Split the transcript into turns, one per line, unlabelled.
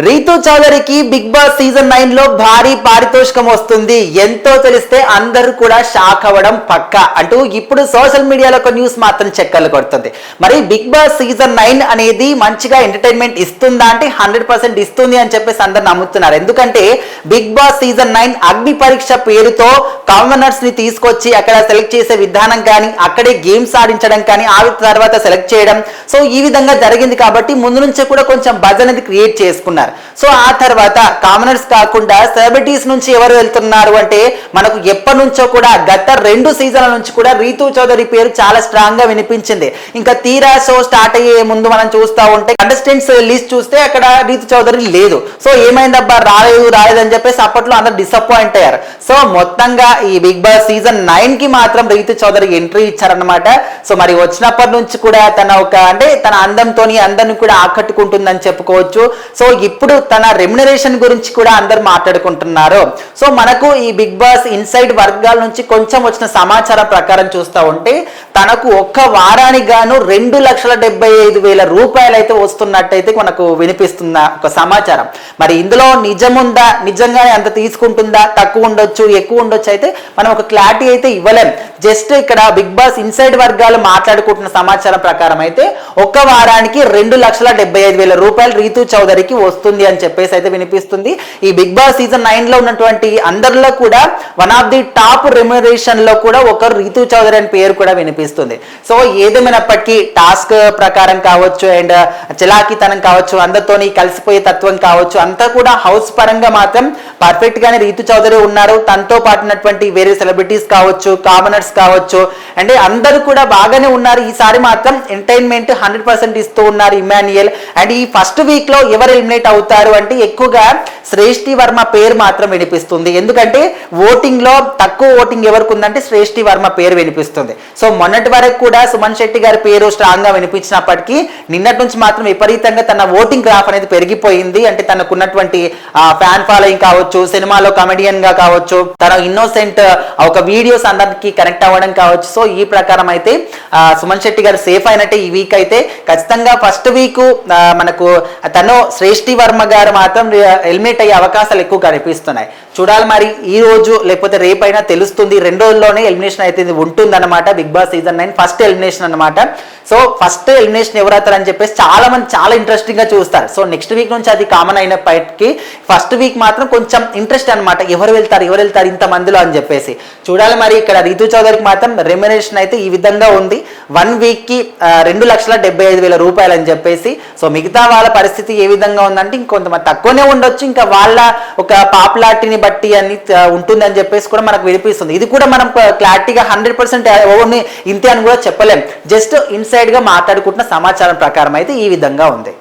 Ritu చౌదరికి big Boss season 9 లో భారీ పారితోషికం వస్తుంది. ఎంతో తెలిస్తే అందరూ కూడా షాక్ అవ్వడం పక్కా అంటూ ఇప్పుడు సోషల్ మీడియాలో ఒక న్యూస్ మాత్రం చెక్కర్లు కొడుతుంది. మరి బిగ్ బాస్ సీజన్ 9 అనేది మంచిగా ఎంటర్టైన్మెంట్ ఇస్తుందా అంటే 100% ఇస్తుంది అని చెప్పేసి అందరు నమ్ముతున్నారు. ఎందుకంటే బిగ్ బాస్ సీజన్ 9 అగ్ని పరీక్ష పేరుతో కామనర్స్ ని తీసుకొచ్చి అక్కడ సెలెక్ట్ చేసే విధానం కానీ, అక్కడే గేమ్స్ ఆడించడం కానీ, ఆ తర్వాత సెలెక్ట్ చేయడం, సో ఈ విధంగా జరిగింది. కాబట్టి ముందు నుంచే కూడా కొంచెం బజ్ అనేది క్రియేట్ చేసుకున్నారు. సో ఆ తర్వాత కామనర్స్ కాకుండా సెలబ్రిటీస్ నుంచి ఎవరు వెళ్తున్నారు అంటే మనకు ఎప్పటి నుంచో కూడా గత 2 సీజన్ల నుంచి కూడా రీతు చౌదరి పేరు చాలా స్ట్రాంగ్ గా వినిపించింది. ఇంకా తీరా షో స్టార్ట్ అయ్యే ముందు మనం చూస్తా ఉంటే కంటెస్టెంట్స్ లిస్ట్ చూస్తే అక్కడ రీతు చౌదరి లేదు. సో ఏమైందబ్బా రాలేదు అని చెప్పేసి అప్పట్లో అందరు డిసప్పాయింట్ అయ్యారు. సో మొత్తంగా ఈ బిగ్ బాస్ సీజన్ 9 కి మాత్రం రీతు చౌదరి ఎంట్రీ ఇచ్చారనమాట. సో మరి వచ్చినప్పటి నుంచి కూడా తన అందంతో అందరిని కూడా ఆకట్టుకుంటుందని చెప్పుకోవచ్చు. సో ఇప్పుడు తన రెమ్యునరేషన్ గురించి కూడా అందరు మాట్లాడుకుంటున్నారు. సో మనకు ఈ బిగ్ బాస్ ఇన్సైడ్ వర్గాల నుంచి కొంచెం వచ్చిన సమాచారం ప్రకారం చూస్తూ ఉంటే తనకు ఒక్క వారానికి గాను 2,75,000 రూపాయలు అయితే వస్తున్నట్టయితే మనకు వినిపిస్తున్న ఒక సమాచారం. మరి ఇందులో నిజముందా, నిజంగానే అంత తీసుకుంటుందా, తక్కువ ఉండొచ్చు ఎక్కువ ఉండొచ్చు అయితే మనం ఒక క్లారిటీ అయితే ఇవ్వలేం. జస్ట్ ఇక్కడ బిగ్ బాస్ ఇన్సైడ్ వర్గాలు మాట్లాడుకుంటున్న సమాచారం ప్రకారం అయితే ఒక్క వారానికి 2,75,000 రూపాయలు రీతు చౌదరికి వస్తుంది అని చెప్పేసి అయితే వినిపిస్తుంది. ఈ బిగ్ బాస్ సీజన్ 9 లో ఉన్నటువంటి అందరిలో కూడా one of the top remuneration లో కూడా ఒకరు రీతు చౌదరి అని పేరు కూడా వినిపిస్తుంది. సో ఏదేమైనప్పటికీ టాస్క్ ప్రకారం కావచ్చు అండ్ చలాకీతనం కావచ్చు, అందరితోని కలిసిపోయే తత్వం కావచ్చు, అంతా కూడా హౌస్ పరంగా మాత్రం పర్ఫెక్ట్ గానే రీతు చౌదరి ఉన్నారు. తనతో పాటున్నటువంటి వేరే సెలబ్రిటీస్ కావచ్చు, కామనర్స్ కావచ్చు, అంటే అందరూ కూడా బాగానే ఉన్నారు. ఈసారి మాత్రం ఎంటర్టైన్మెంట్ 100% ఇస్తూ ఉన్నారు ఇమాన్యుయల్. అండ్ ఈ ఫస్ట్ వీక్ లో ఎవరు ఎలిమినేట్ అవుతారు అంటే ఎక్కువగా శ్రేష్ఠి వర్మ పేరు మాత్రం వినిపిస్తుంది. ఎందుకంటే ఓటింగ్ లో తక్కువ ఓటింగ్ ఎవరికి ఉందంటే శ్రేష్ఠి వర్మ పేరు వినిపిస్తుంది. సో మొన్నటి వరకు కూడా సుమన్ శెట్టి గారి పేరు స్ట్రాంగ్ గా వినిపించినప్పటికీ నిన్నటి నుంచి మాత్రం విపరీతంగా తన ఓటింగ్ గ్రాఫ్ అనేది పెరిగిపోయింది. అంటే తనకున్నటువంటి ఫ్యాన్ ఫాలోయింగ్ కావచ్చు, సినిమాలో కమెడియన్ గా కావచ్చు, తన ఇన్నోసెంట్ ఒక వీడియోస్ అందరికి కనెక్ట్ అవ్వడం కావచ్చు. సో ఈ ప్రకారం అయితే సుమన్ శెట్టి గారు సేఫ్ అయినట్టే ఈ వీక్ అయితే. ఖచ్చితంగా ఫస్ట్ వీక్ మనకు తను శ్రేష్ఠి వర్మ గారు మాత్రం ఎలిమినేట్ అయ్యే అవకాశాలు ఎక్కువ కనిపిస్తున్నాయి. చూడాలి మరి ఈ రోజు లేకపోతే రేపైనా తెలుస్తుంది. 2 రోజుల్లోనే ఎలిమినేషన్ అయితే ఉంటుందన్నమాట. Bigg Boss season 9 first elimination అనమాట. సో ఫస్ట్ ఎలిమినేషన్ ఎవరవుతారని చెప్పేసి చాలా మంది చాలా ఇంట్రెస్టింగ్ గా చూస్తారు. సో నెక్స్ట్ వీక్ నుంచి అది కామన్ అయినప్పటికీ ఫస్ట్ వీక్ మాత్రం కొంచెం ఇంట్రెస్ట్ అనమాట. ఎవరు వెళ్తారు ఇంత మందిలో అని చెప్పేసి చూడాలి. మరి ఇక్కడ రీతు చౌదరికి మాత్రం రెమ్యునరేషన్ అయితే ఈ విధంగా ఉంది. 1 వీక్ కి 2,75,000 రూపాయలు అని చెప్పేసి. సో మిగతా వాళ్ళ పరిస్థితి ఏ విధంగా ఉందంటే ఇంకొంతమంది తక్కువనే ఉండొచ్చు, ఇంకా వాళ్ళ ఒక పాపులారిటీని బట్టి అని ఉంటుందని చెప్పేసి కూడా మనకు వినిపిస్తుంది. ఇది కూడా మనం క్లారిటీగా 100% ఇంతే అని కూడా చెప్పలేం. జస్ట్ ఇన్సైడ్ గా మాట్లాడుకుంటున్న సమాచారం ప్రకారం అయితే ఈ విధంగా ఉంది.